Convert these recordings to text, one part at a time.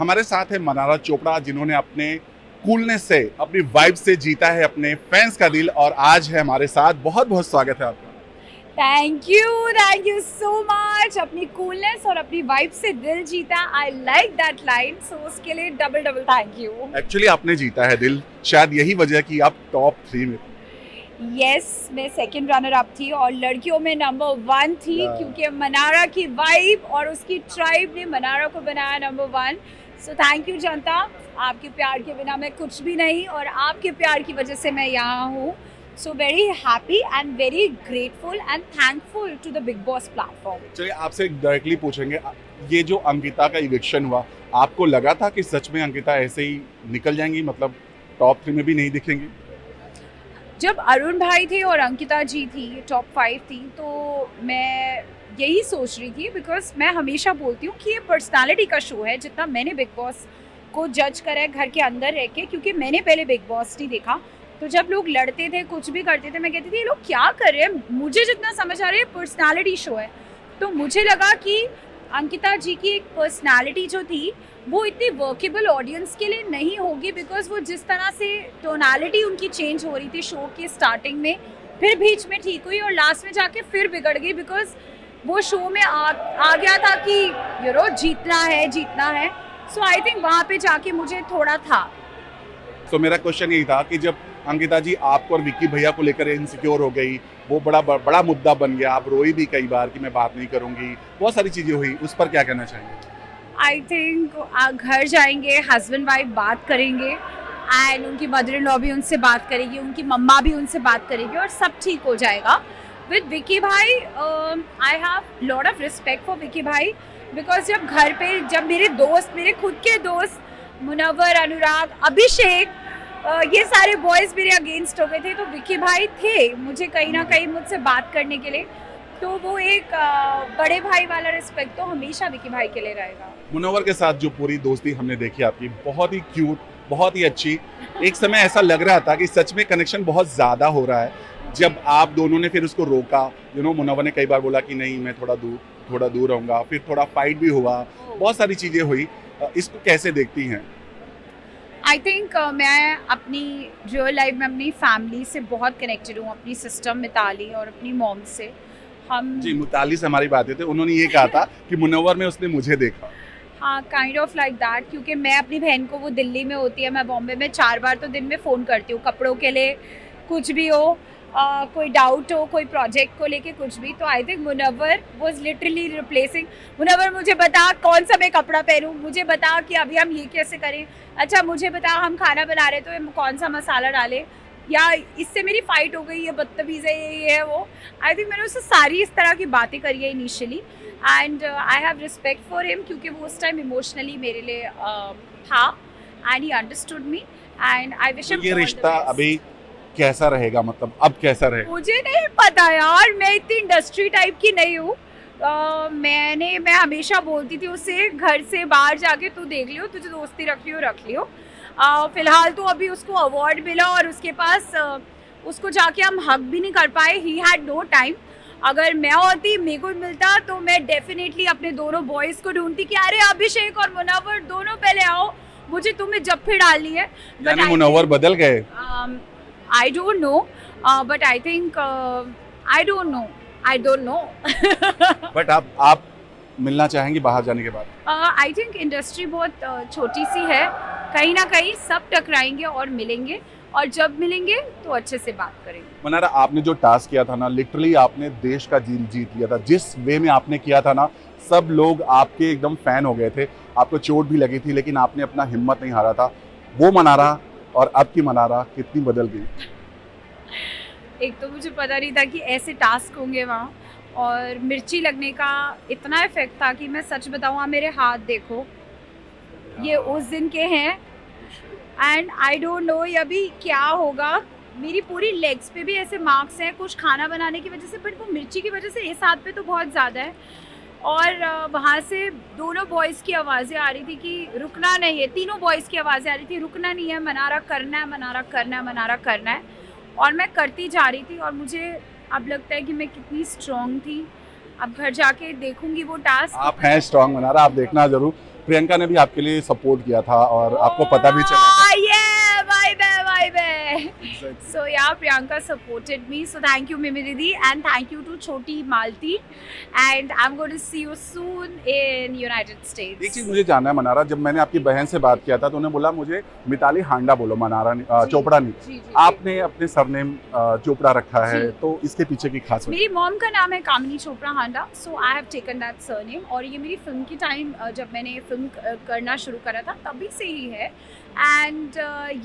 हमारे साथ है मनारा चोपड़ा, जिन्होंने अपने कूलनेस से, अपनी वाइब से जीता है अपने फैंस का दिल, और आज है हमारे साथ। बहुत बहुत स्वागत है आपका। Thank you so much. अपनी कूलनेस और अपनी वाइब से दिल जीता, आई लाइक दैट लाइन, सो उसके लिए double double thank you. Actually आपने जीता है दिल, शायद यही वजह कि आप टॉप 3 में। यस, मैं सेकंड रनर अप थी और लड़कियों में नंबर 1 थी, क्योंकि मनारा की वाइब और उसकी ट्राइब ने मनारा को बनाया नंबर 1। सो थैंक यू जनता, आपके प्यार के बिना मैं कुछ भी नहीं, और आपके प्यार की वजह से मैं यहाँ हूँ। So very happy and very grateful and thankful to the Bigg Boss platform. चलिए आपसे डायरेक्टली पूछेंगे, ये जो अंकिता का इविक्शन हुआ, आपको लगा था कि सच में अंकिता ऐसे ही निकल जाएंगी, मतलब टॉप 3 में भी नहीं दिखेंगी? जब अरुण भाई थे और अंकिता जी थी, टॉप 5 थी, तो मैं यही सोच रही थी, बिकॉज मैं हमेशा बोलती हूँ कि ये पर्सनालिटी का शो है। जितना मैंने बिग बॉस को जज करा है घर के अंदर रह के, क्योंकि मैंने पहले बिग बॉस नहीं देखा, तो जब लोग लड़ते थे, कुछ भी करते थे, मैं कहती थी ये लोग क्या कर रहे हैं। मुझे जितना समझ आ रहा है पर्सनालिटी शो है, तो मुझे लगा कि अंकिता जी की एक पर्सनालिटी जो थी वो इतनी वर्केबल ऑडियंस के लिए नहीं होगी, बिकॉज वो जिस तरह से टोनालिटी उनकी चेंज हो रही थी शो की स्टार्टिंग में, फिर बीच में ठीक हुई और लास्ट में जाके फिर बिगड़ गई, बिकॉज वो शो में आ गया था कि जीतना है। सो आई थिंक वहाँ पे जाके मुझे थोड़ा था। तो मेरा क्वेश्चन यही था कि जब अंकिता जी आपको और विक्की भैया को लेकर इनसिक्योर हो गई, वो बड़ा मुद्दा बन गया, आप रोई भी कई बार कि मैं बात नहीं करूंगी, बहुत सारी चीजें हुई, उस पर क्या कहना चाहेंगे? आई थिंक घर जाएंगे, हस्बैंड वाइफ बात करेंगे, एंड उनकी मदर इन लॉ भी उनसे बात करेगी, उनकी मम्मा भी उनसे बात करेगी, और सब ठीक हो जाएगा। विद विक्की भाई, I have lot of respect for Vicky भाई, बिकॉज जब मेरे दोस्त, मेरे खुद के दोस्त मुनव्वर, अनुराग, अभिषेक, ये सारे बॉयज़ मेरे अगेंस्ट हो गए थे, तो विक्की भाई थे मुझे कहीं ना कहीं मुझसे बात करने के लिए, तो वो एक बड़े भाई वाला रिस्पेक्ट तो हमेशा विक्की भाई के लिए रहेगा। मुनव्वर के साथ जो पूरी दोस्ती हमने देखी आपकी, बहुत ही क्यूट, बहुत ही अच्छी। एक समय ऐसा लग रहा था कि सच में कनेक्शन बहुत ज़्यादा हो रहा है, जब आप दोनों ने फिर उसको रोका। मुनव्वर ने कई बार बोला कि नहीं, मैं थोड़ा दूर रहूँगा, फिर थोड़ा फाइट भी हुआ, बहुत सारी चीज़ें हुई। इसको कैसे देखती हैं? आई थिंक मैं अपनी रियल लाइफ में अपनी फैमिली से बहुत कनेक्टेड हूँ, अपनी सिस्टर मिताली और अपनी मॉम से। हम जी, मिताली से हमारी बातें थे, उन्होंने ये कहा था कि मुनव्वर में उसने मुझे देखा। हाँ, काइंड ऑफ लाइक दैट, क्योंकि मैं अपनी बहन को, वो दिल्ली में होती है, मैं बॉम्बे में, 4 बार तो दिन में फ़ोन करती हूँ, कपड़ों के लिए, कुछ भी हो, कोई डाउट हो, कोई प्रोजेक्ट को लेके कुछ भी। तो I think Munawar was literally replacing. Munawar, मुझे बता कौन सा मैं कपड़ा पहनूं, मुझे बता कि अभी हम ये कैसे करें, अच्छा मुझे बता हम खाना बना रहे तो कौन सा मसाला डालें, या इससे मेरी फाइट हो गई, ये बदतमीज़ है, ये है वो। आई थिंक मैंने उससे सारी इस तरह की बातें करी है initially, and I have respect for him, क्योंकि वो उस टाइम इमोशनली मेरे लिए था, and he understood me, and I wish him. ये रिश्ता अभी कैसा रहेगा, मतलब अब कैसा रहेगा? मुझे नहीं पता यार, मैं इतनी इंडस्ट्री टाइप की नहीं हूँ। मैं हमेशा बोलती थी उससे, घर से बाहर जाके तू देख लियो, तुझे दोस्ती रख लियो। फिलहाल तो अभी उसको अवार्ड मिला और उसके पास उसको जाके हम हक भी नहीं कर पाए, ही हैड नो टाइम। अगर मैं होती, मेरे को मिलता, तो मैं डेफिनेटली अपने दोनों बॉयज़ को ढूंढती कि अरे अभिषेक और मुनव्वर दोनों पहले आओ, मुझे तुम्हें जफ्फे डालनी है। यानी मुनव्वर बदल गए? I don't know, but I think I don't know. But आप मिलना चाहेंगी बाहर जाने के बाद? आई थिंक इंडस्ट्री बहुत छोटी सी है, कहीं ना कहीं सब टकराएंगे और मिलेंगे, और जब मिलेंगे तो अच्छे से बात करेंगे। मनारा, आपने जो टास्क किया था ना, लिटरली आपने देश का दिल जीत लिया था। जिस वे में आपने किया था ना, सब लोग आपके एकदम फैन हो गए थे। आपको चोट भी लगी थी, लेकिन आपने अपना हिम्मत नहीं हारा था। वो मनारा और अब की मनारा कितनी बदल गई? एक तो मुझे पता नहीं था कि ऐसे टास्क होंगे वहाँ, और मिर्ची लगने का इतना इफेक्ट था कि मैं सच बताऊँ, मेरे हाथ देखो, ये उस दिन के हैं, एंड आई डोंट नो ये अभी क्या होगा। मेरी पूरी लेग्स पे भी ऐसे मार्क्स हैं, कुछ खाना बनाने की वजह से, बट वो मिर्ची की वजह से इस हाथ पे तो बहुत ज़्यादा है। और वहाँ से दोनों बॉयज़ की आवाज़ें आ रही थी कि रुकना नहीं है, तीनों बॉयज़ की आवाज़ें आ रही थी, रुकना नहीं है, मनारा करना है, मनारा करना है, मनारा करना है। और मैं करती जा रही थी, और मुझे अब लगता है कि मैं कितनी स्ट्रॉन्ग थी। अब घर जाके देखूंगी वो टास्क। आप हैं स्ट्रॉन्ग मनारा, आप देखना जरूर। प्रियंका ने भी आपके लिए सपोर्ट किया था और आपको पता भी चला था। Yeah, vibe hai. So yeah, Priyanka supported me. So thank you, Mimi Didi, and thank you to Choti Malti. And I'm going to see you soon in United States. एक चीज मुझे जानना है मनारा, जब मैंने आपकी बहन से बात किया था तो उन्होंने बोला मुझे मिताली हांडा बोलो, मनारा चोपड़ा नहीं। जी। आपने अपने सरनेम चोपड़ा रखा है, जी। तो इसके पीछे की खास वजह? मेरी मॉम का नाम है Kamini Chopra Handa, so I have taken that surname. और ये मेरी फिल्म की टाइम जब मैंने फिल्म करना शुरू करा था तभी से ही है। And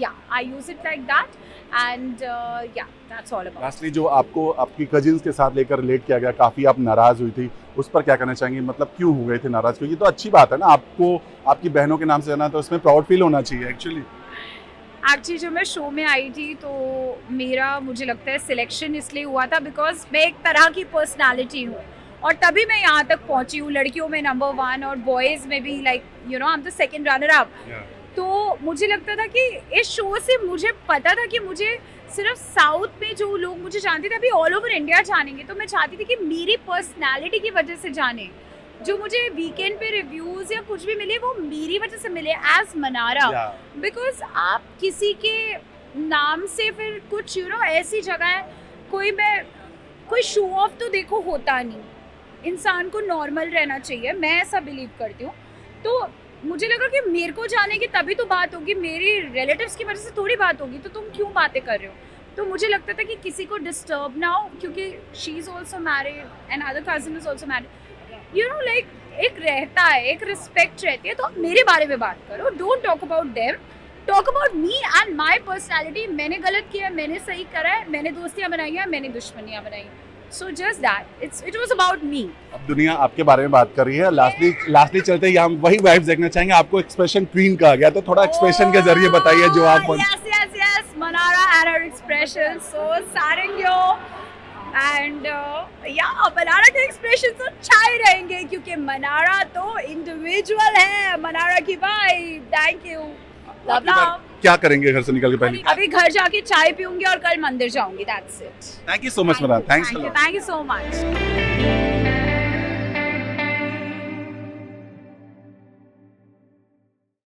yeah I use it like that, and yeah that's all about. Lastly जो आपको आपकी कजिन्स के साथ लेकर रिलेट किया गया, काफी आप नाराज हुई थी, उस पर क्या कहना चाहेंगे? मतलब क्यों हो गए थे नाराज? क्योंकि तो अच्छी बात है ना, आपको आपकी बहनों के नाम से जाना, तो इसमें प्राउड फील होना चाहिए एक्चुअली। एक्चुअली जब मैं शो में आई थी तो मेरा मुझे लगता है सिलेक्शन इसलिए हुआ था बिकॉज मैं एक तरह की पर्सनालिटी हूँ और तभी मैं यहाँ तक पहुँची हूँ। लड़कियों में नंबर 1 और बॉयज़ में भी like you know I am the second runner up. तो मुझे लगता था कि इस शो से मुझे पता था कि मुझे सिर्फ साउथ में जो लोग मुझे जानते थे अभी ऑल ओवर इंडिया जानेंगे। तो मैं चाहती थी कि मेरी पर्सनालिटी की वजह से जाने, जो मुझे वीकेंड पे रिव्यूज या कुछ भी मिले वो मेरी वजह से मिले एज मनारा। बिकॉज आप किसी के नाम से फिर कुछ यू नो ऐसी जगह है, कोई शो ऑफ तो देखो होता नहीं, इंसान को नॉर्मल रहना चाहिए, मैं ऐसा बिलीव करती हूँ। तो मुझे लगा कि मेरे को जाने की तभी तो बात होगी, मेरी रिलेटिव्स की वजह से थोड़ी बात होगी, तो तुम क्यों बातें कर रहे हो? तो मुझे लगता था कि किसी को डिस्टर्ब ना हो, क्योंकि she is also married and other cousin is also married, you know like एक रहता है, एक रिस्पेक्ट रहती है। तो मेरे बारे में बात करो, don't talk about them, talk about me and my personality. मैंने गलत किया, मैंने सही करा है, मैंने दोस्तियाँ बनाई हैं, मैंने दुश्मनियाँ बनाई। So just that, it was about me. अब दुनिया आपके बारे में बात कर रही है। लास्टली चलते ही हम वही वाइब्स देखना चाहेंगे। आपको एक्सप्रेशन क्वीन कहा गया, तो थोड़ा एक्सप्रेशन के जरिए बताइए जो आप Yes, Manara and her expression so sarangyo and Manara के expression तो छाए रहेंगे क्योंकि Manara तो individual है। Manara की vibe, thank you, love love। क्या करेंगे घर से निकल के पहले? अभी घर जाके चाय पीऊंगी और कल मंदिर जाऊंगी, that's it। Thank you so much Mannara, thanks Thank you so much।